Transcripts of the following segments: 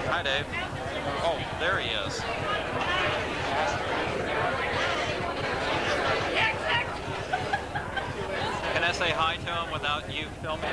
Hi, Dave. Oh, there he is. Can I say hi to him without you filming?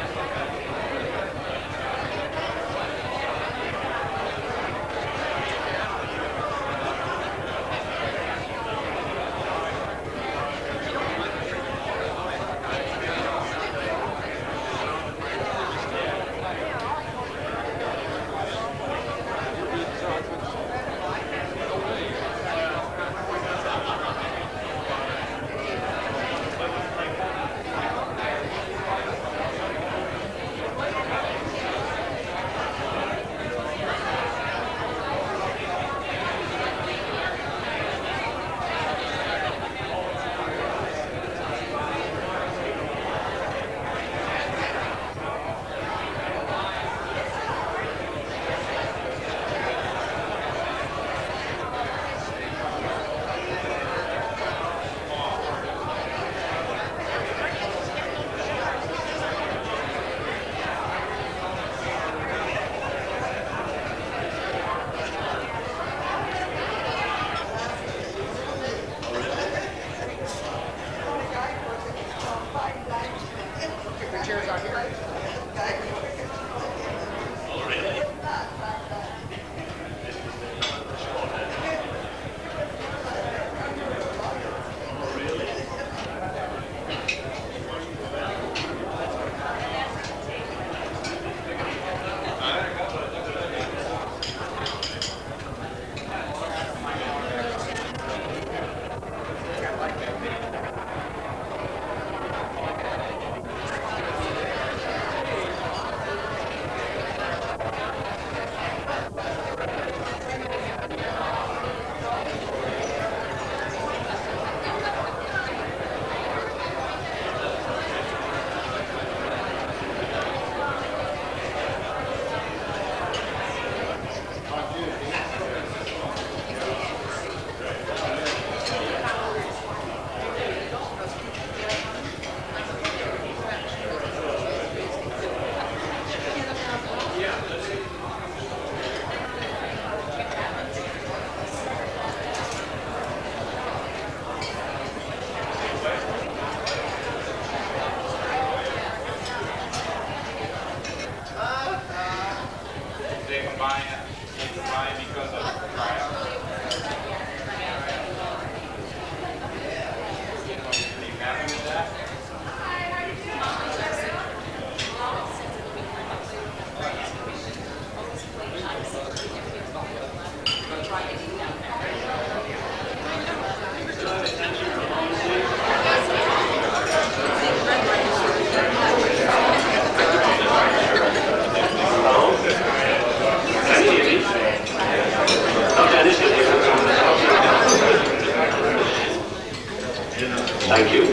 Thank you.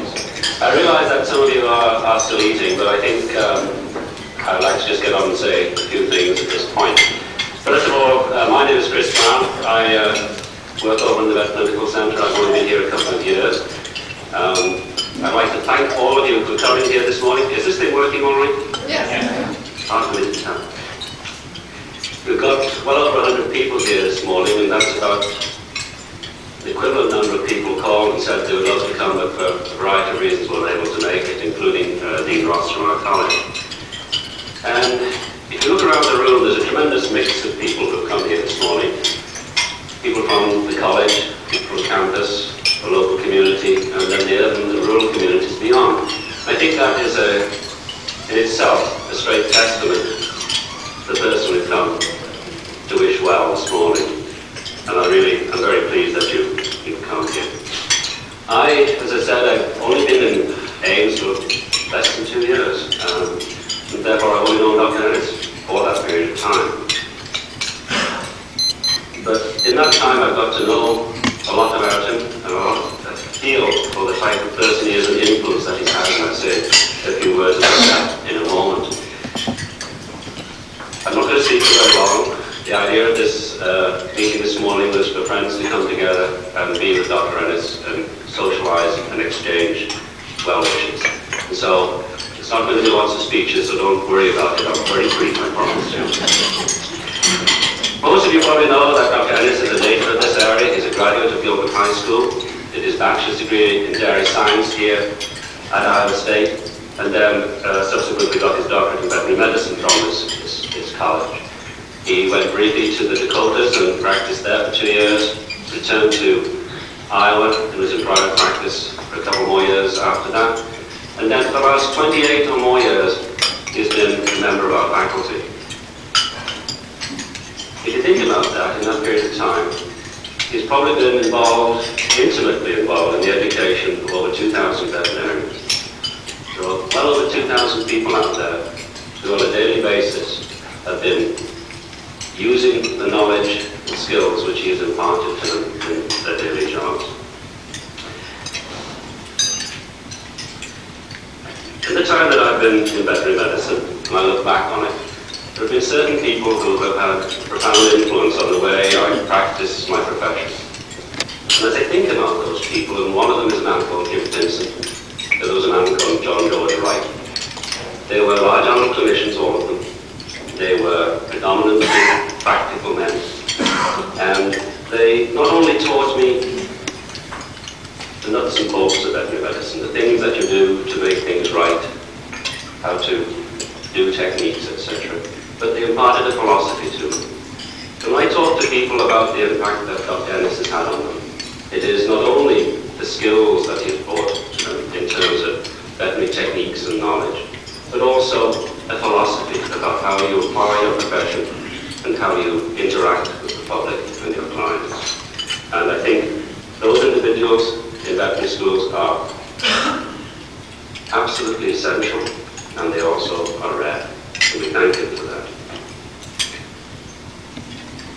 I realize that some of you are still eating, but I think I'd like to just get on and say a few things at this point. First of all, my name is Chris Brown. I work over in the Vet Medical Centre. I've only been here a couple of years. I'd like to thank all of you for coming here this morning. Is this thing working all right? Yes. We've got well over 100 people here this morning, and that's about the equivalent number of people called and said they would love to come, but for a variety of reasons weren't able to make it, including Dean Ross from our college. And if you look around the room, there's a tremendous mix of people who've come here this morning. People from the college, people from campus, the local community, and then the urban and rural communities beyond. I think that is in itself a straight testament to the person who come to wish well this morning. And I'm very pleased that you've come here. As I said, I've only been in Ames for less than 2 years, and therefore I've only known Dr. Eness for that period of time. But in that time I've got to know a lot about him, and a lot of feel for the type of person exchange well wishes. And so it's not going to do lots of speeches, so don't worry about it. I'm very brief, I promise you. Most of you probably know that Dr. Eness is a native of this area. He's a graduate of Gilbert High School. Did his bachelor's degree in dairy science here at Iowa State, and then subsequently got his doctorate in veterinary medicine from his college. He went briefly to the Dakotas and practiced there for 2 years, returned to Iowa and was in private practice for a couple more years after that. And then for the last 28 or more years, he's been a member of our faculty. If you think about that, in that period of time, he's probably been involved, intimately involved, in the education of over 2,000 veterinarians. There are well over 2,000 people out there who on a daily basis have been using the knowledge and skills which he has imparted to them in their daily jobs. In the time that I've been in veterinary medicine, and I look back on it, there have been certain people who have had profound influence on the way I practice my profession. And as I think about those people, and one of them is a man called Kim Vincent, there was a man called John George Wright. They were large animal clinicians, all of them. They were predominantly practical men. And they not only taught me the nuts and bolts of veterinary medicine, the things that you do to make things right, how to do techniques, etc., but they imparted a philosophy to me. When I talk to people about the impact that Dr. Eness has had on them, it is not only the skills that he has brought in terms of veterinary techniques and knowledge, but also a philosophy about how you apply your profession and how you interact with the public and your clients. And I think those individuals in veterinary schools are absolutely essential, and they also are rare. And we thank him for that.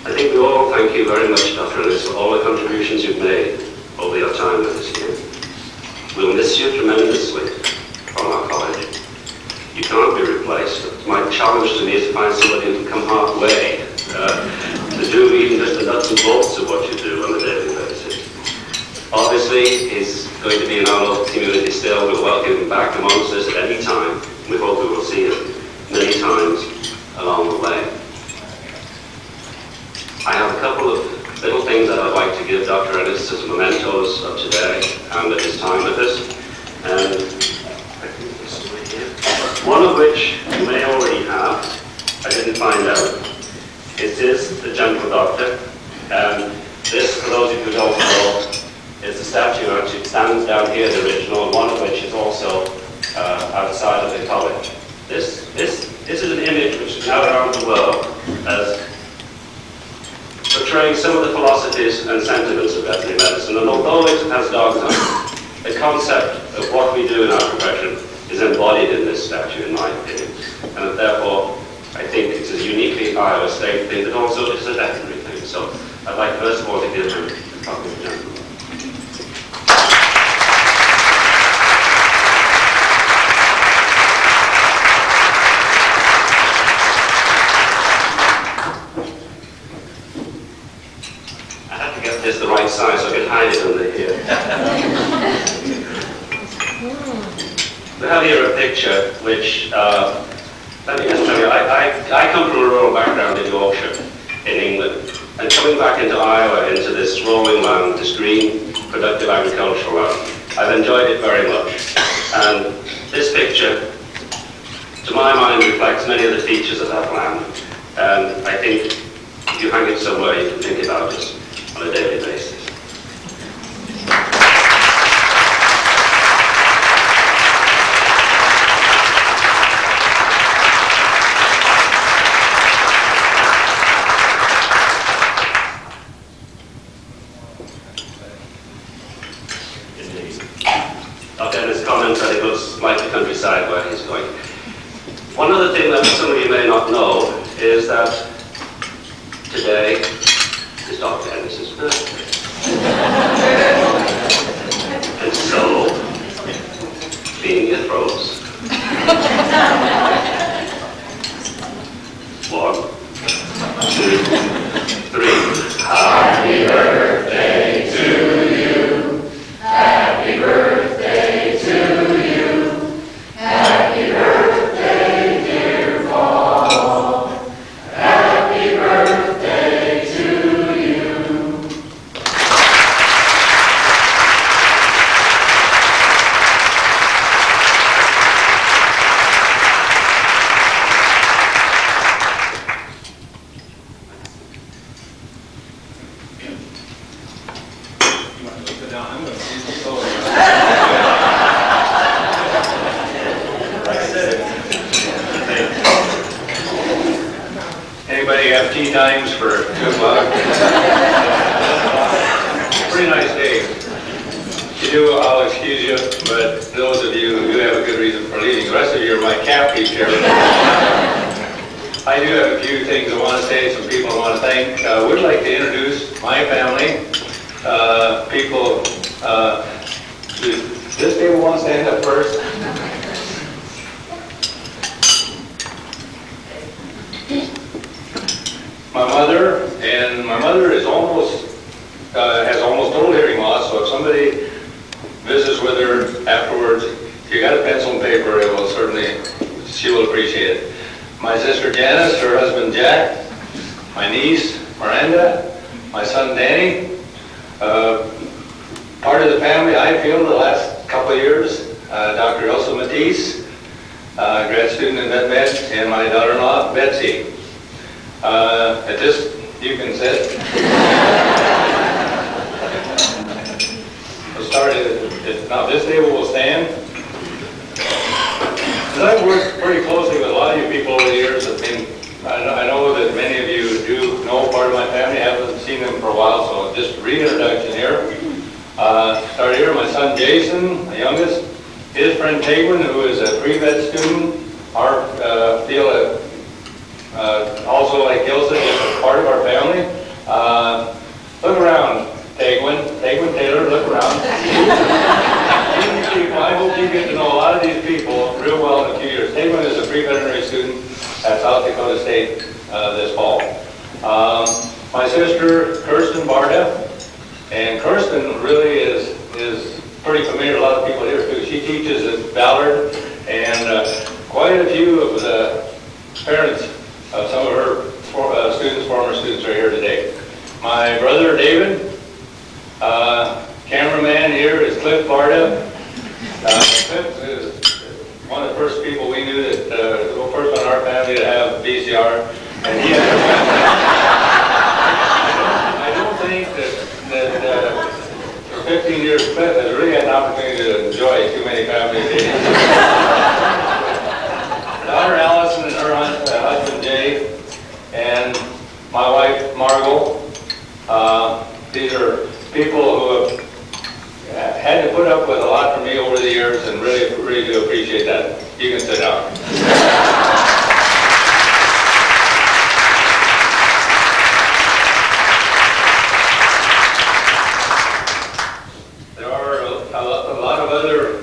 I think we all thank you very much, Dr. Eness, for all the contributions you've made over your time with us here. We'll miss you tremendously from our college. You can't be replaced. My challenge to me is to find somebody who can come halfway to do even just the nuts and bolts of what you do on a daily basis. Obviously, he's going to be in our local community still. We'll welcome him back amongst us at any time. We hope we will see him many times along the way. I have a couple of little things that I'd like to give Dr. Eness as mementos of today and of his time with us. And I think this is right here. One of which you may already have. I didn't find out. It is the Gentle Doctor. And this, for those of you who don't know, is the statue actually stands down here, the original, one of which is also outside of the college. This is an image which is now around the world as portraying some of the philosophies and sentiments of veterinary medicine. And although it has dogs on it, the concept of what we do in our profession is embodied in this statue, in my opinion. And therefore, I think it's a uniquely Iowa State thing, but also it's a veterinary thing. So I'd like first of all to give him a copy of the gentleman. It's the right size, so I can hide it under here. We have here a picture which, let me just tell you, I come from a rural background in Yorkshire, in England, and coming back into Iowa, into this rolling land, this green, productive agricultural land, I've enjoyed it very much. And this picture, to my mind, reflects many of the features of that land. And I think if you hang it somewhere, you can think about it on a daily basis. Dr. Eness comments that it looks like the countryside where he's going. One other thing that some of you may not know is that today is Dr. Ennis' birthday. And so, clean your throats. 1, 2, 3. Happy birthday to you. Happy birthday. times for 2 o'clock. Pretty nice day. If you do, I'll excuse you, but those of you who do have a good reason for leaving, the rest of you are my cap heap here. I do have a few things I want to say, some people I want to thank. I would like to introduce my family. People, does this table want to stand up first? My mother is almost, has almost total hearing loss, so if somebody visits with her afterwards, if you got a pencil and paper, it will certainly, she will appreciate it. My sister Janice, her husband Jack, my niece Miranda, my son Danny, part of the family I feel the last couple of years, Dr. Elsa Matisse, grad student in med, and my daughter-in-law Betsy. At this, you can sit. We'll start it. Now this table will stand. I've worked pretty closely with a lot of you people over the years. I know that many of you do know part of my family. I haven't seen them for a while, so just reintroduction here. Start here, my son Jason, the youngest. His friend Scheman, who is a pre-med student. Our field, also like Gilson, is a part of our family. Look around, Tegwin Taylor, look around. I hope you get to know a lot of these people real well in a few years. Scheman is a pre-veterinary student at South Dakota State this fall. My sister, Kirsten Barda, and Kirsten really is pretty familiar to a lot of people here too. She teaches at Ballard, and quite a few of the parents of some of her former students are here today. My brother David, cameraman here is Cliff Barda. Cliff is one of the first people we knew that, the first one in our family to have VCR, and he had I don't think that for 15 years Cliff has really had an opportunity to enjoy too many family days. Daughter Allison and her husband Jay, and my wife Margot. These are people who have had to put up with a lot from me over the years, and really do appreciate that. You can sit down. There are a lot of other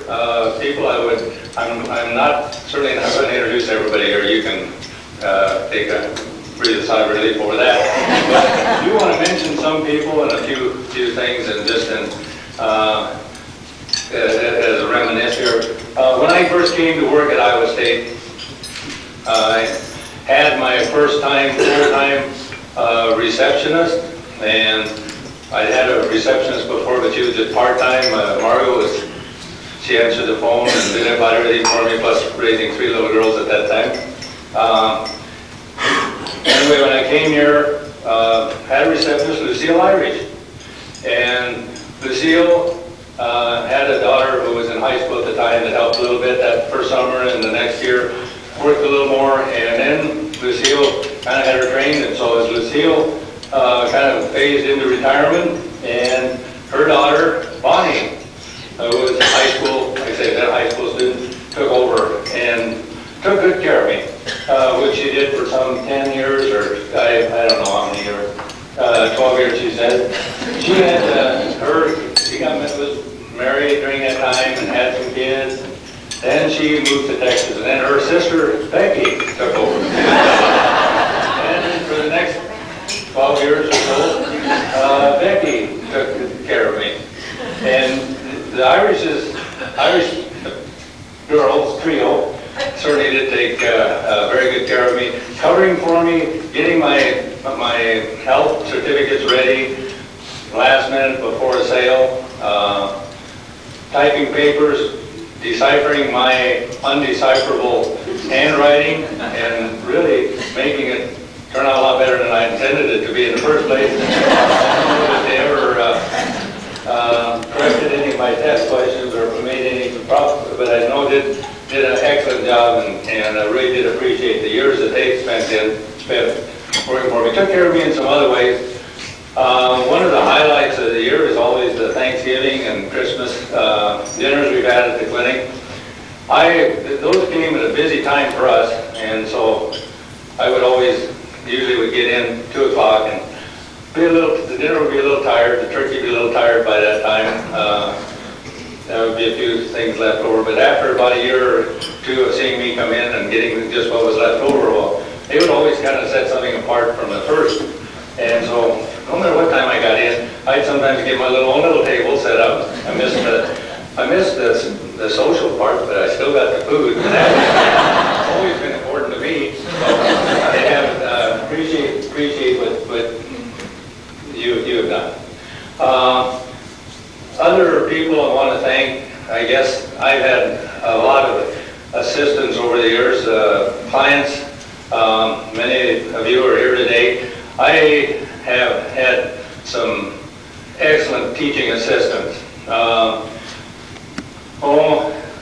people I'm not certainly not going to introduce everybody here. You can breathe a sigh of relief over that. But I do want to mention some people and a few things, and just as a reminisce here. When I first came to work at Iowa State, I had my first time full-time receptionist, and I'd had a receptionist before, but she was just part-time. Margo she answered the phone and did about everything for me, plus raising 3 little girls at that time. Anyway, when I came here, had a receptionist, Lucille Irish. And Lucille had a daughter who was in high school at the time that helped a little bit that first summer, and the next year worked a little more. And then Lucille kind of had her trained, and so as Lucille kind of phased into retirement, and her daughter, Bonnie, who was a high school, like I said, that high school student, took over and took good care of me, which she did for some 10 years, or I don't know how many years, 12 years she said. She had, was married during that time and had some kids. Then she moved to Texas, and then her sister, Becky, took over. And for the next 12 years or so, Becky took good care of me. And the Irish girls trio certainly did take very good care of me, covering for me, getting my health certificates ready last minute before a sale, typing papers, deciphering my undecipherable handwriting, and really making it turn out a lot better than I intended it to be in the first place. I don't know if they ever corrected any of my test questions or made any problems, but I know did an excellent job, and I really did appreciate the years that they spent working for me. Took care of me in some other ways. One of the highlights of the year is always the Thanksgiving and Christmas dinners we've had at the clinic. Those came at a busy time for us, and so I would usually would get in 2 o'clock and the dinner would be a little tired, the turkey would be a little tired by that time. There would be a few things left over, but after about a year or 2 of seeing me come in and getting just what was left over, well, they would always kind of set something apart from the first. And so, no matter what time I got in, I'd sometimes get my own little table set up. I missed the social part, but I still got the food. And that's always been important to me. So I have appreciate what you have done. Other people I want to thank, I guess I've had a lot of assistance over the years, clients, many of you are here today. I have had some excellent teaching assistants.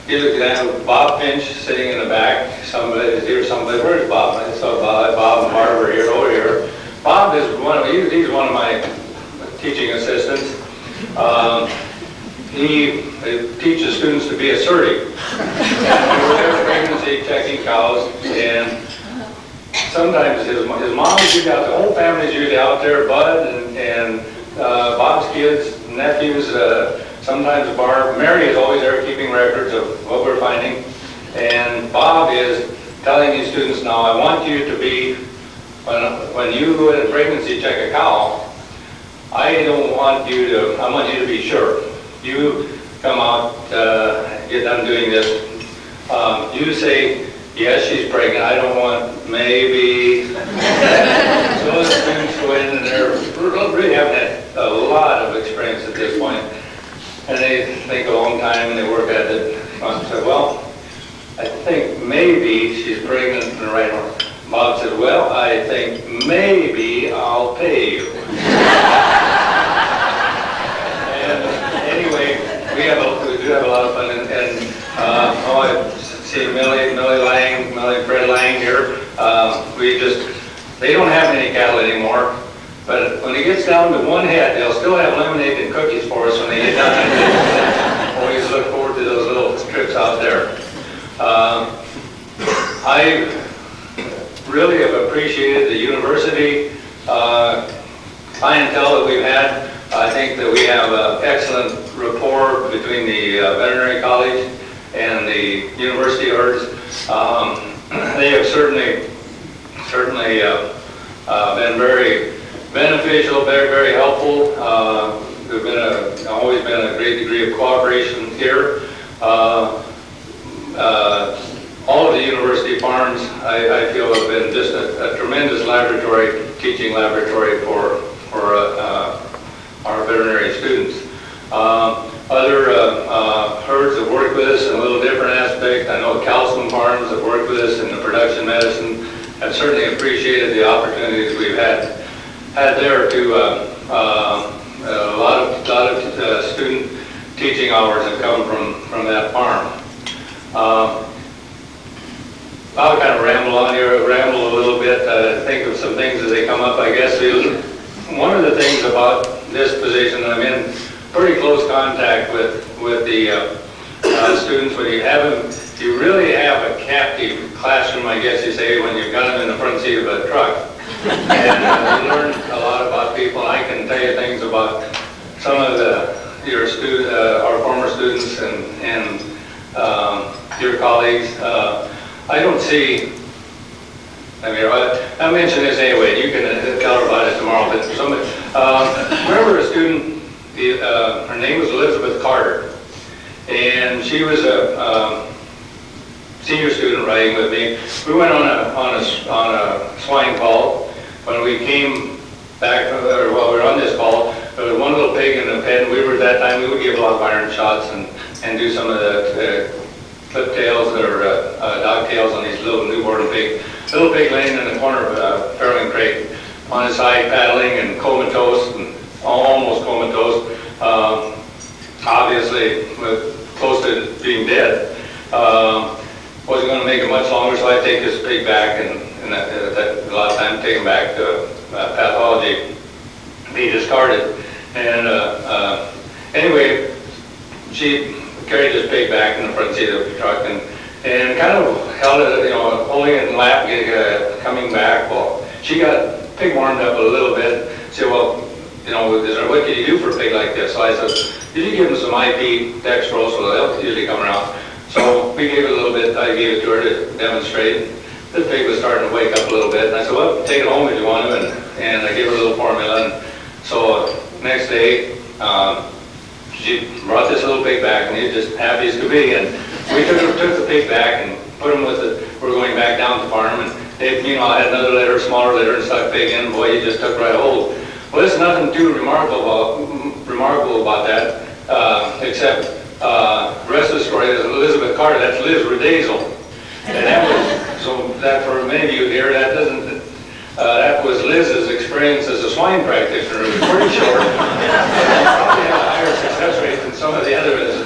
Give an example, Bob Finch sitting in the back. Somebody is here, where's Bob? I saw Bob and Marv are here, over here. Bob is he's one of my teaching assistants. He teaches students to be assertive. We're there pregnancy checking cows, and sometimes his mom's usually out, the whole family's usually out there, Bud and Bob's kids, nephews, sometimes Barb. Mary is always there keeping records of what we're finding. And Bob is telling these students, now I want you to be, when you go in and pregnancy check a cow, I want you to be sure. You come out, get done doing this. You say, yes, she's pregnant. I don't want maybe. So the students go in and they're really having had a lot of experience at this point. And they think a long time and they work at it. I said, well, I think maybe she's pregnant in the right order. Bob said, well, I think maybe I'll pay you. We do have a lot of fun, and I see Fred Lang here. They don't have any cattle anymore, but when it gets down to one head, they'll still have lemonade and cookies for us when they get done. Always look forward to those little trips out there. I really have appreciated the university clientele that we've had. I think that we have an excellent rapport between the veterinary college and the university herds. They have certainly been very beneficial, very helpful. There's always been a great degree of cooperation here. All of the university farms, I feel, have been just a tremendous laboratory, teaching laboratory for our veterinary students. Other herds have worked with us in a little different aspect. I know calcium farms have worked with us in the production medicine. I've certainly appreciated the opportunities we've had there to a lot of student teaching hours have come from that farm. I'll kind of ramble a little bit, think of some things as they come up, I guess. One of the things about this position, I'm in pretty close contact with the students. When you really have a captive classroom, I guess you say, when you've got them in the front seat of a truck. And you learn a lot about people. I can tell you things about some of our former students and your colleagues. I don't see, I mentioned this anyway, you can tell her about it tomorrow, but remember a student, her name was Elizabeth Carter, and she was a senior student riding with me. We went on a swine call. When we came back, while we were on this call, there was one little pig in the pen. At that time, we would give a lot of iron shots and do some of the clip tails or dog tails on these little newborn pig. Little pig laying in the corner of a farrowing crate on his side, paddling and comatose, and almost comatose. Obviously, close to being dead. Wasn't going to make it much longer, so I take this pig back and and that a lot of times take them back to pathology, be discarded. And anyway, she carried this pig back in the front seat of the truck and kind of held it, you know, holding it in lap, coming back. Well, she got pig warmed up a little bit. Said, well, you know, what can you do for a pig like this? So I said, you give him some IP dextrose, so they'll usually come around. So we gave it a little bit. I gave it to her to demonstrate. The pig was starting to wake up a little bit, and I said, well, take it home if you want to, and I gave her a little formula. And so next day, she brought this little pig back, and he was just happy as could be. And we took the pig back and put him with it. We're going back down to the farm, and they, meanwhile, I had another litter, smaller litter, and stuck pig in. Boy, he just took right hold. Well, there's nothing too remarkable about that, except the rest of the story is Elizabeth Carter. That's Liz Redazel, and that was so that for many of you here, that doesn't. That was Liz's experience as a swine practitioner. It was pretty short. Probably had a higher success rate than some of the others.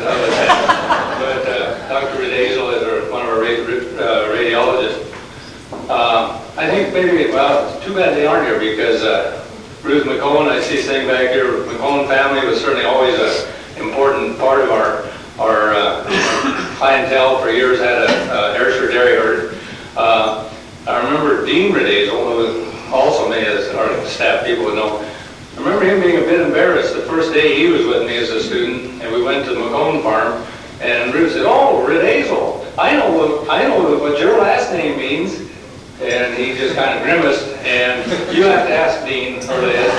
But Dr. Redazel is one of our radiologists. I think maybe, well, it's too bad they aren't here because Ruth McCone, I see sitting back here, McCone family was certainly always an important part of our clientele. For years had a Ayrshire dairy herd. I remember Dean Redazel, who also many of our staff people would know. I remember him being a bit embarrassed the first day he was with me as a student, and we went to the McCone farm, and Ruth said, "Oh, Redazel, I know what your last name means." And he just kind of grimaced, and you have to ask Dean or Liz.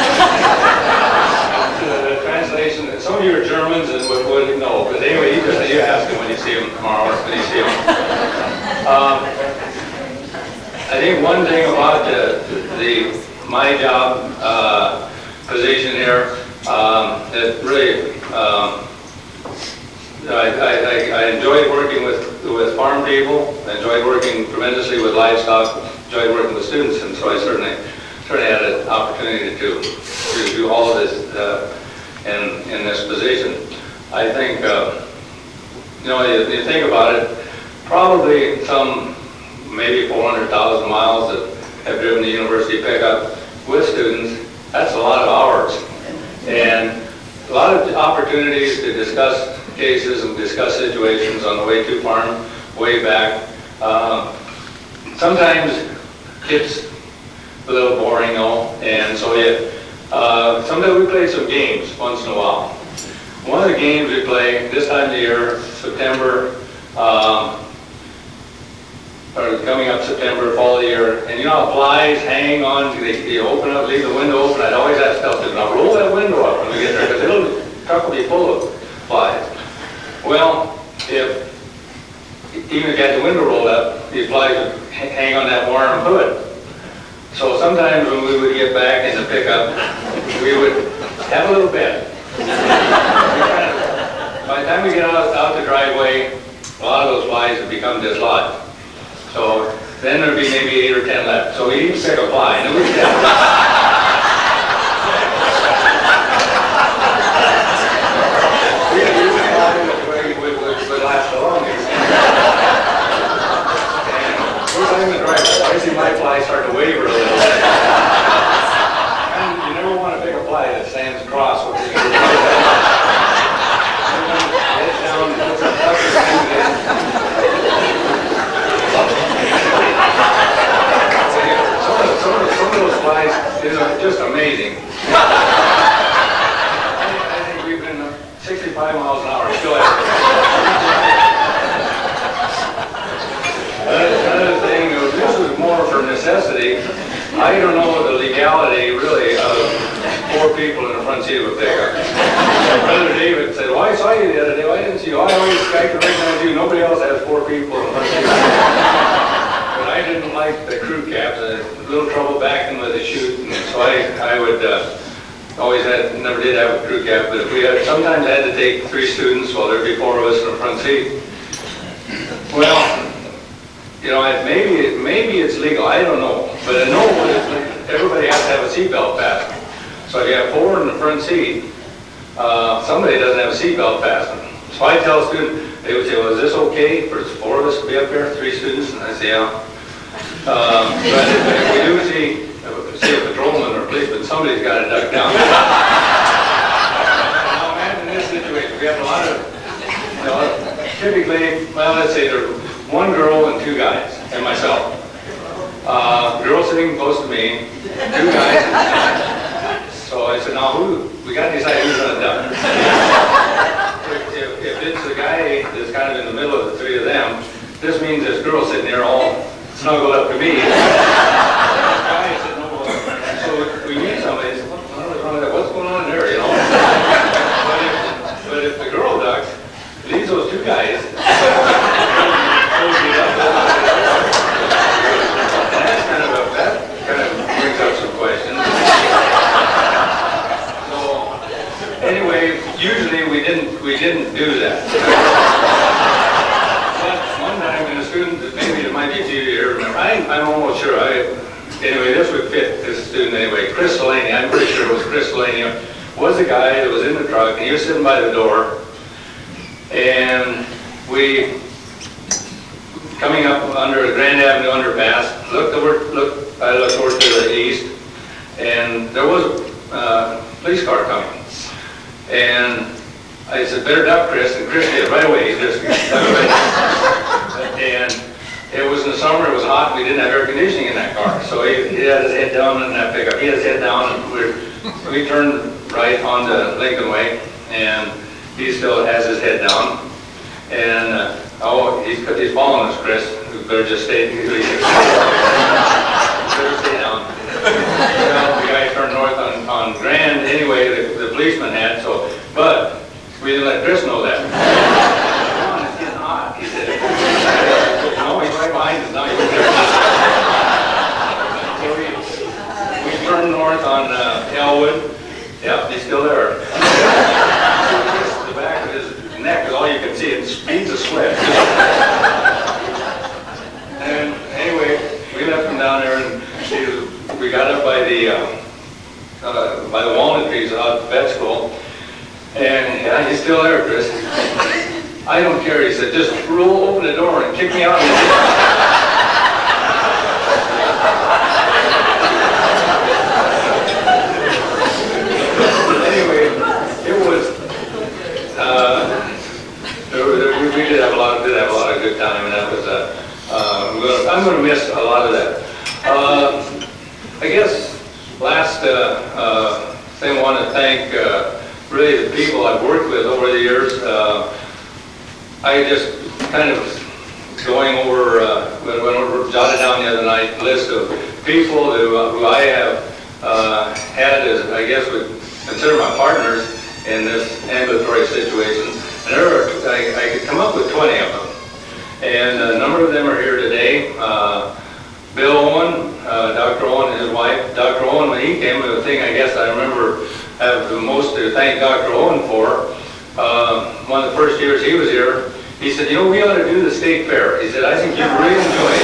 The translation, some of you are Germans and would know, but anyway, you ask him when you see him tomorrow or when you see him. I think one thing about my job position here that really I enjoyed working with farm people. I enjoyed working tremendously with livestock. Enjoyed working with students, and so I certainly had an opportunity to do all of this in this position. I think you think about it, probably maybe 400,000 miles that have driven the university pickup with students. That's a lot of hours, and a lot of opportunities to discuss cases and discuss situations on the way to farm, way back. Sometimes it's a little boring though, and so sometimes we play some games once in a while. One of the games we play this time of the year, September, or coming up September, fall of the year, and you know how flies hang on, you open up, leave the window open. I'd always ask stuff to now roll that window up when we get there, because the truck will be full of flies. Well, if even if you had the window rolled up, these flies would hang on that warm hood. So sometimes when we would get back in the pickup, we would have a little bed. By the time we get out the driveway, a lot of those flies have become dislodged. So then there'd be maybe 8 or 10 left. So we each pick a fly, and it was would last the longest. And we're on the driveway. I see my fly start to waver a little bit. And you never want to pick a fly that stands across with you. Head down, put some tucker in. Some of those flies is just amazing. I think we've been 65 miles an hour. Still another thing, this was more for necessity. I don't know the legality, really, of 4 people in the front seat of a pickup. Brother David said, "Well, I saw you the other day. Why didn't you? I always recognize you. Nobody else has 4 people in the front seat." But I didn't like the crew caps. A little trouble backing with the chute, and so I would never did have a crew cap. But if we had, sometimes I had to take 3 students, well, there'd be 4 of us in the front seat. Well, you know, maybe it's legal. I don't know, but I know everybody has to have a seatbelt fastened. So if you have 4 in the front seat, somebody doesn't have a seatbelt fastened. So I tell a student, they would say, "Well, is this okay for 4 of us to be up here, 3 students?" And I say, "Yeah." But if we do see a patrolman or policeman, somebody's got to duck down. Now imagine this situation. We have a lot of, typically, well, let's say there's one girl and two guys, and myself. Girl sitting close to me, two guys. So I said, now we got to decide who's going to duck. If it's the guy that's kind of in the middle of the three of them, this means this girl sitting there all snuggled up to me. Guy said, no. So we meet somebody, said, what's going on there, you know? But if the girl ducks, leaves those two guys. That kind of brings up some questions. So anyway, usually we didn't do that. But one time in a student, maybe it might be a few years, I'm almost sure. Anyway, this would fit this student anyway. Chris Delaney, I'm pretty sure it was Chris Delaney, was the guy that was in the truck, and he was sitting by the door, and we, coming up under Grand Avenue underpass, I looked over to the east, and there was a police car coming. And I said, better duck, Chris, and Chris did right away. He just and it was in the summer, it was hot, we didn't have air conditioning in that car. So he had his head down in that pickup. He had his head down, and we turned right onto Lincoln Way, and he still has his head down. And he's following us, Chris. We better just stay. Better stay down. Well, the guy turned north on Grand anyway. The policeman had but we didn't let Chris know that. Come on, it's getting hot, he said. No, he's right behind us now. So we turned north on Elwood. Yep, he's still there. The back of his neck is all you can see. It speeds a sweat. And anyway, we left him down there, and we got up by the walnut trees out at vet school. And yeah, he's still there, Chris. I don't care, he said, just open the door and kick me out. Anyway, it was, we did have a lot of good time, and that was, I'm going to miss a lot of that. I guess last thing I want to thank really the people I've worked with over the years. I just kind of going over, when we jotted down the other night, list of people who I have had as, I guess, would consider my partners in this ambulatory situation. And I could come up with 20 of them. And a number of them are here today. Bill Owen, Dr. Owen and his wife. Dr. Owen, when he came, the thing I guess I remember have the most to thank Dr. Owen for, one of the first years he was here, he said, you know, we ought to do the state fair. He said, I think you'd really enjoy it.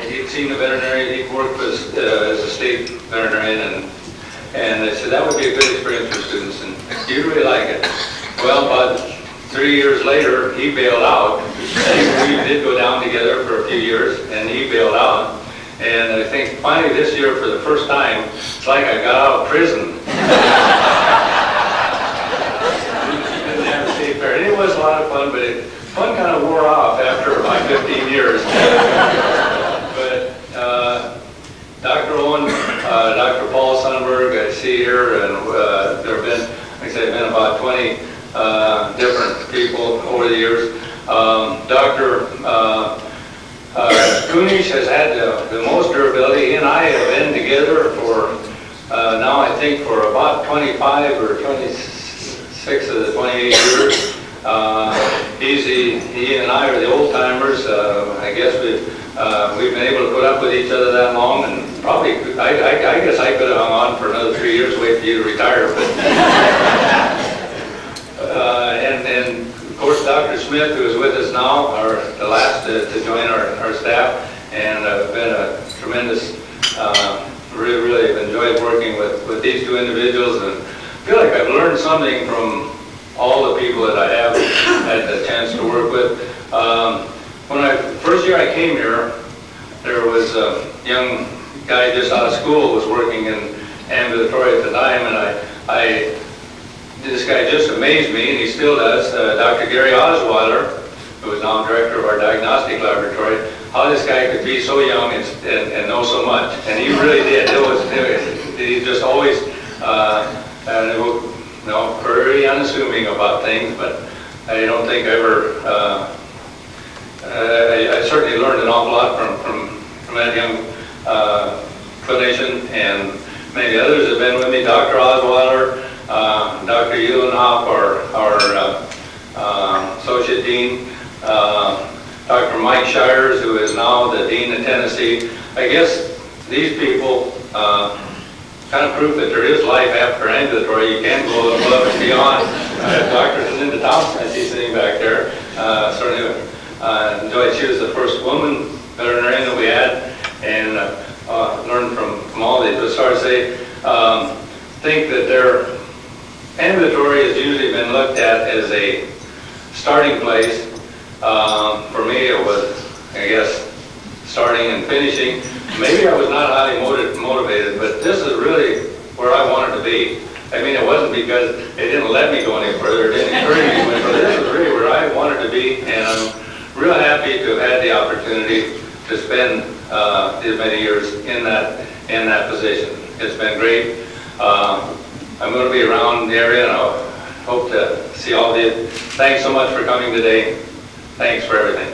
He'd seen the veterinarian, he'd worked as a state veterinarian, and they said that would be a good experience for students, and you'd really like it. Well, about 3 years later, he bailed out. We did go down together for a few years, and he bailed out. And I think finally this year, for the first time, it's like I got out of prison. Didn't have a state fair. It was a lot of fun, but fun kind of wore off after about 15 years. But Dr. Owen, Dr. Paul Sundberg, I see here, and there have been, like I said, about 20 different people over the years. Dr. Kunish has had the most durability. He and I have been together for now, I think, for about 25 or 26 of the 28 years. He and I are the old timers. I guess we've been able to put up with each other that long, and probably I guess I could have hung on for another 3 years, wait for you to retire. But and of course, Dr. Smith, who is with us now, the last to join our staff, and been a tremendous, really have enjoyed working with these two individuals, and feel like I've learned something from all the people that I have had the chance to work with. When first year I came here, there was a young guy just out of school was working in ambulatory at the time, and this guy just amazed me, and he still does. Dr. Gary Osweiler, who is now director of our diagnostic laboratory, how this guy could be so young and know so much, and he really did. He just always, very unassuming about things, but I don't think I ever. I certainly learned an awful lot from that young clinician, and many others have been with me. Dr. Osweiler, Dr. Eulenhoff, our associate dean, Dr. Mike Shires, who is now the dean of Tennessee. I guess these people kind of prove that there is life after ambulatory. You can go above and beyond. Dr. Linda Thompson, I see sitting back there, certainly enjoyed. She was the first woman veterinarian that we had, and learned from all these. But as far as they think that their ambulatory has usually been looked at as a starting place. For me, it was, I guess, starting and finishing. Maybe I was not highly motivated, but this is really where I wanted to be. I mean, it wasn't because they didn't let me go any further, didn't encourage me to go any further. This is really where I wanted to be, and I'm real happy to have had the opportunity to spend these many years in that position. It's been great. I'm going to be around the area, and I hope to see all of you. Thanks so much for coming today. Thanks for everything.